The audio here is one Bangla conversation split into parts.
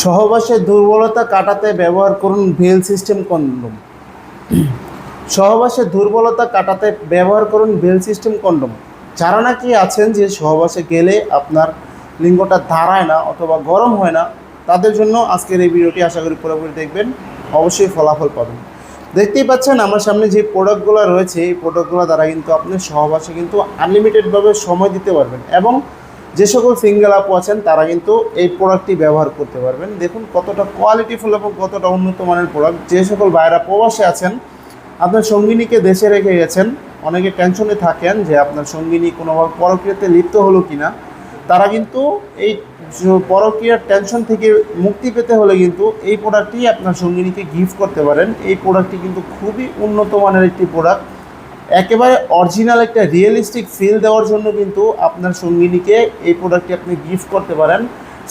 সহবাসের দুর্বলতা কাটাতে ব্যবহার করুন ভেল সিস্টেম কন্ডোম। সহবাসের দুর্বলতা কাটাতে ব্যবহার করুন ভেল সিস্টেম কন্ডোম। যারা নাকি আছেন যে সহবাসে গেলে আপনার লিঙ্গটা দাঁড়ায় না অথবা গরম হয় না, তাদের জন্য আজকের এই ভিডিওটি আশা করি পুরোপুরি দেখবেন, অবশ্যই ফলাফল পাবেন। দেখতেই পাচ্ছেন আমার সামনে যে প্রোডাক্টগুলো রয়েছে, এই প্রোডাক্টগুলো দ্বারা কিন্তু আপনি সহবাসে কিন্তু আনলিমিটেডভাবে সময় দিতে পারবেন এবং যে সকল সিঙ্গেল আপু আছেন তারা কিন্তু এই প্রোডাক্টটি ব্যবহার করতে পারবেন। দেখুন কতটা কোয়ালিটিফুল এবং কতটা উন্নত মানের প্রোডাক্ট। যে সকল ভাইরা প্রবাসে আছেন, আপনার সঙ্গিনীকে দেশে রেখে গেছেন, অনেকে টেনশনে থাকেন যে আপনার সঙ্গিনী কোনোভাবে পরক্রিয়াতে লিপ্ত হলো কিনা, তারা কিন্তু এই পরক্রিয়ার টেনশন থেকে মুক্তি পেতে হলে কিন্তু এই প্রোডাক্টটি আপনার সঙ্গিনীকে গিফট করতে পারেন। এই প্রোডাক্টটি কিন্তু খুবই উন্নত মানের একটি প্রোডাক্ট, একেবারে অরিজিনাল একটা রিয়েলিস্টিক ফিল দেওয়ার জন্য কিন্তু আপনার সঙ্গিনীকে এই প্রোডাক্টটি আপনি গিফট করতে পারেন।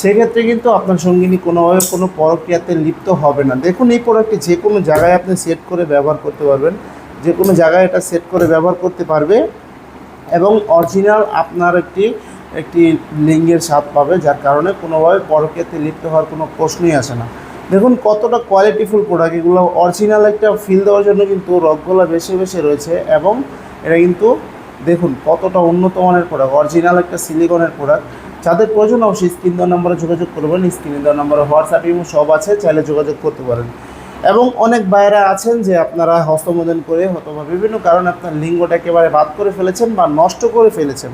সেক্ষেত্রে কিন্তু আপনার সঙ্গিনী কোনোভাবে কোনো পরক্রিয়াতে লিপ্ত হবে না। দেখুন এই প্রোডাক্টটি যে কোনো জায়গায় আপনি সেট করে ব্যবহার করতে পারবেন, যে কোনো জায়গায় এটা সেট করে ব্যবহার করতে পারবে এবং অরিজিনাল আপনার একটি লিঙ্গের স্বাদ পাবে, যার কারণে কোনোভাবে পরক্রিয়াতে লিপ্ত হওয়ার কোনো প্রশ্নই আসে না। দেখুন কতটা কোয়ালিটিফুল প্রোডাক্ট, এগুলো অরিজিনাল একটা ফিল দেওয়ার জন্য কিন্তু রকগুলো বেশি বেশি রয়েছে এবং এটা কিন্তু দেখুন কতটা উন্নত মানের প্রোডাক্ট, অরিজিনাল একটা সিলিকনের প্রোডাক্ট। যাদের প্রয়োজন অবশ্যই স্ক্রিন দেওয়ার নাম্বারে যোগাযোগ করবেন। স্ক্রিন দেওয়ার নাম্বারে হোয়াটসঅ্যাপ ইমো সব আছে, চাইলে যোগাযোগ করতে পারেন। এবং অনেক ভাইয়েরা আছেন যে আপনারা হস্তমোদন করে অথবা বিভিন্ন কারণে আপনার লিঙ্গটা একেবারে বাদ করে ফেলেছেন বা নষ্ট করে ফেলেছেন,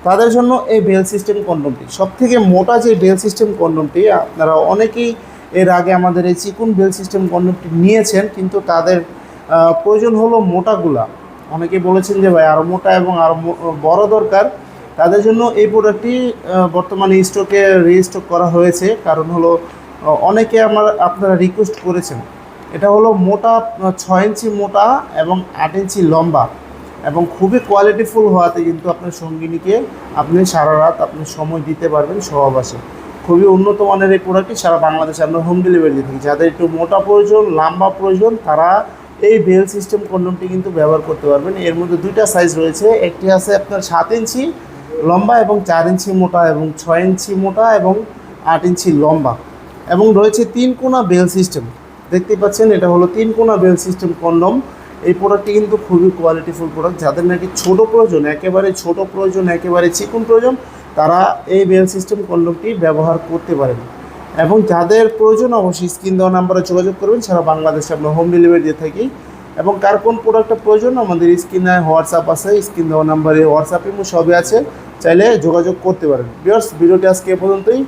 তাদের জন্য এই বেল সিস্টেম কন্ডোমটি সবথেকে মোটা। যে বেল সিস্টেম কন্ডোমটি আপনারা অনেকেই এর আগে আমাদের এই চিকুন বেল সিস্টেম কন্ডোমটি নিয়েছেন, কিন্তু তাদের প্রয়োজন হলো মোটাগুলা। অনেকে বলেছেন যে ভাই আরও মোটা এবং আরও বড় দরকার, তাদের জন্য এই প্রোডাক্টটি বর্তমানে স্টকে রিস্টক করা হয়েছে। কারণ হলো অনেকে আপনারা রিকোয়েস্ট করেছেন। এটা হলো মোটা 6 ইঞ্চি মোটা এবং 8 ইঞ্চি লম্বা এবং খুবই কোয়ালিটিফুল হওয়াতে কিন্তু আপনার সঙ্গিনীকে আপনি সারা রাত আপনি সময় দিতে পারবেন সহবাসে। খুবই উন্নত মানের এই প্রোডাক্টটি সারা বাংলাদেশে আমরা হোম ডেলিভারি দিয়ে থাকি। যাদের একটু মোটা প্রয়োজন, লম্বা প্রয়োজন, তারা এই বেল সিস্টেম কন্ডোমটি কিন্তু ব্যবহার করতে পারবেন। এর মধ্যে দুইটা সাইজ রয়েছে, একটি আছে আপনার 7 ইঞ্চি লম্বা এবং 4 ইঞ্চি মোটা এবং 6 ইঞ্চি মোটা এবং 8 ইঞ্চি লম্বা এবং রয়েছে 3 কোণা বেল সিস্টেম। দেখতে পাচ্ছেন এটা হলো 3 কোণা বেল সিস্টেম কন্ডোম। এই প্রোডাক্টটি কিন্তু খুবই কোয়ালিটিফুল প্রোডাক্ট। যাদের নাকি ছোটো প্রয়োজন, একেবারে ছোটো প্রয়োজন, একেবারে চিকন প্রয়োজন, তারা এই বেল সিস্টেম কন্ডোমটি ব্যবহার করতে পারেন। এবং যাদের প্রয়োজন অবশ্যই স্ক্রিন দেওয়া নাম্বারে যোগাযোগ করবেন। সারা বাংলাদেশে আমরা হোম ডেলিভারি দিয়ে থাকি এবং কার কোন প্রোডাক্টের প্রয়োজন আমাদের স্ক্রিনে হোয়াটসঅ্যাপ আছে, স্ক্রিন দেওয়া নাম্বারে হোয়াটসঅ্যাপ ইমো সবই আছে, চাইলে যোগাযোগ করতে পারেন। ভিউয়ার্স, ভিডিওটি আজকে এ পর্যন্তই।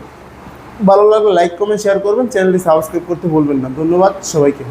ভালো লাগলে লাইক কমেন্ট শেয়ার করবেন, চ্যানেলটি সাবস্ক্রাইব করতে ভুলবেন না। ধন্যবাদ সবাইকে।